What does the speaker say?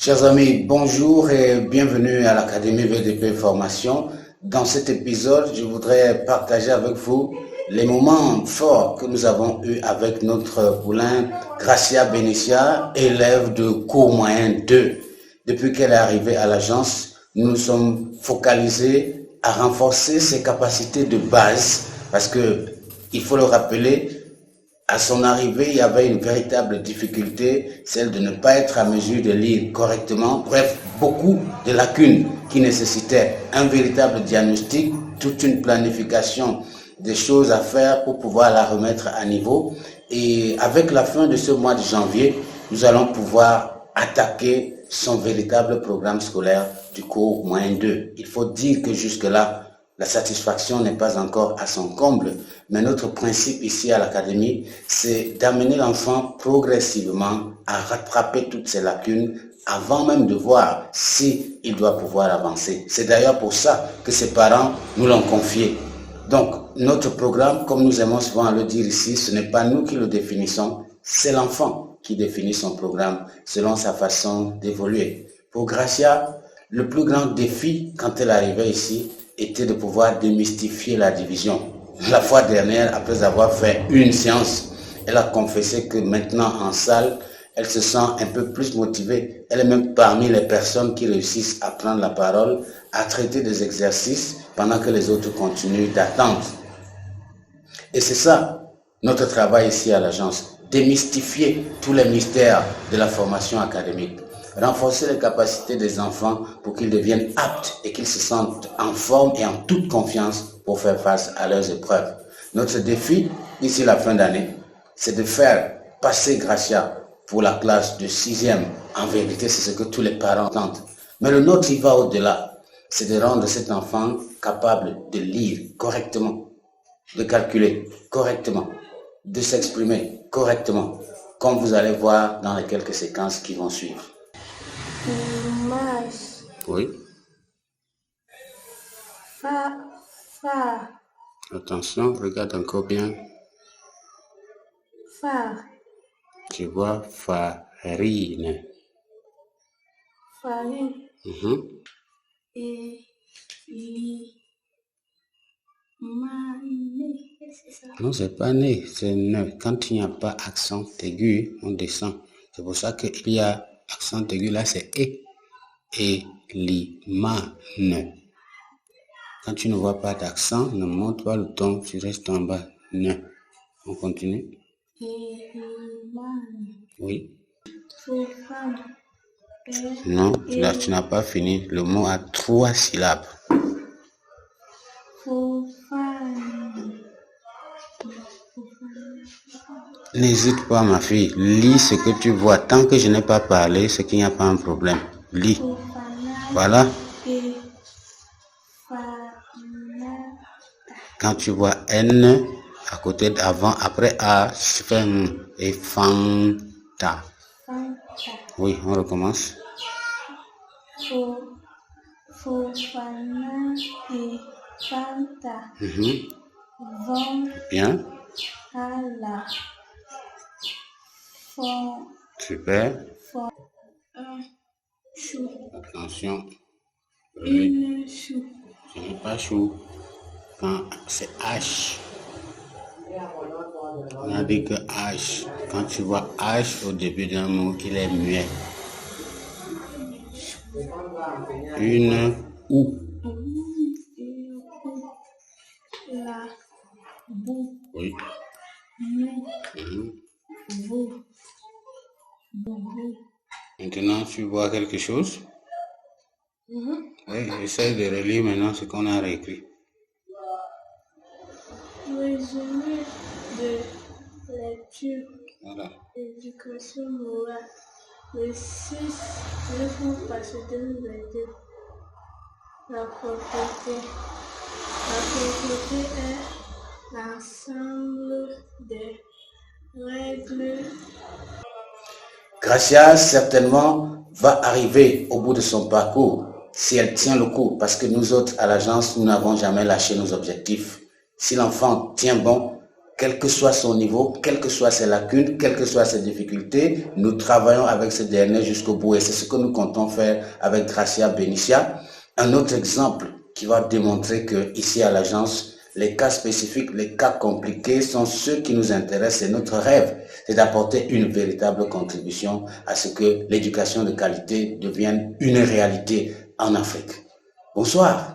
Chers amis, bonjour et bienvenue à l'Académie VDP Formation. Dans cet épisode, je voudrais partager avec vous les moments forts que nous avons eus avec notre poulain Gracia Benicia, élève de cours moyen 2. Depuis qu'elle est arrivée à l'agence, nous nous sommes focalisés à renforcer ses capacités de base parce que, il faut le rappeler, à son arrivée, il y avait une véritable difficulté, celle de ne pas être à mesure de lire correctement. Bref, beaucoup de lacunes qui nécessitaient un véritable diagnostic, toute une planification des choses à faire pour pouvoir la remettre à niveau. Et avec la fin de ce mois de janvier, nous allons pouvoir attaquer son véritable programme scolaire du cours moyen 2. Il faut dire que jusque-là, la satisfaction n'est pas encore à son comble, mais notre principe ici à l'Académie, c'est d'amener l'enfant progressivement à rattraper toutes ses lacunes avant même de voir s'il doit pouvoir avancer. C'est d'ailleurs pour ça que ses parents nous l'ont confié. Donc, notre programme, comme nous aimons souvent le dire ici, ce n'est pas nous qui le définissons, c'est l'enfant qui définit son programme selon sa façon d'évoluer. Pour Gracia, le plus grand défi quand elle arrivait ici était de pouvoir démystifier la division. La fois dernière, après avoir fait une séance, elle a confessé que maintenant en salle, elle se sent un peu plus motivée. Elle est même parmi les personnes qui réussissent à prendre la parole, à traiter des exercices pendant que les autres continuent d'attendre. Et c'est ça notre travail ici à l'agence, démystifier tous les mystères de la formation académique, renforcer les capacités des enfants pour qu'ils deviennent aptes et qu'ils se sentent en forme et en toute confiance pour faire face à leurs épreuves. Notre défi, d'ici la fin d'année, c'est de faire passer Gracia pour la classe de 6e. En vérité, c'est ce que tous les parents tentent. Mais le nôtre, il va au-delà. C'est de rendre cet enfant capable de lire correctement, de calculer correctement, de s'exprimer correctement, comme vous allez voir dans les quelques séquences qui vont suivre. Mas. Oui. Fa. Attention, regarde encore bien. Fa. Tu vois farine. Farine. Et mané, c'est ça? Non, c'est pas né, c'est ne. Quand il n'y a pas accent aigu, on descend. C'est pour ça qu'il y a accent aigu, là c'est e. Et ne. Quand tu ne vois pas d'accent, ne monte pas le ton, tu restes en bas. Ne. On continue. Oui. Non, là, tu n'as pas fini. Le mot a 3 syllabes. N'hésite pas, ma fille. Lis ce que tu vois. Tant que je n'ai pas parlé, c'est qu'il n'y a pas un problème. Lis. Voilà. Quand tu vois N à côté d'avant, après A, tu fais et Fanta. Oui, on recommence. Fofana et Fanta vont Bien. à la fond. Super. Un chou. Attention. Une chou. Ce n'est pas chou. Quand c'est H. On a dit que H. Quand tu vois H au début d'un mot, il est muet. Une ou. La boue. Oui. Vous. Maintenant, tu vois quelque chose? Oui, essaye de relire maintenant ce qu'on a réécrit. Résumé de lecture. Voilà. Éducation morale. Le 6 juin passé 2022. La propriété. La propriété est l'ensemble des règles. Gracia, certainement, va arriver au bout de son parcours si elle tient le coup, parce que nous autres, à l'agence, nous n'avons jamais lâché nos objectifs. Si l'enfant tient bon, quel que soit son niveau, quelles que soient ses lacunes, quelles que soient ses difficultés, nous travaillons avec ce dernier jusqu'au bout. Et c'est ce que nous comptons faire avec Gracia Benicia. Un autre exemple qui va démontrer que ici à l'agence, les cas spécifiques, les cas compliqués sont ceux qui nous intéressent. Et notre rêve, c'est d'apporter une véritable contribution à ce que l'éducation de qualité devienne une réalité en Afrique. Bonsoir.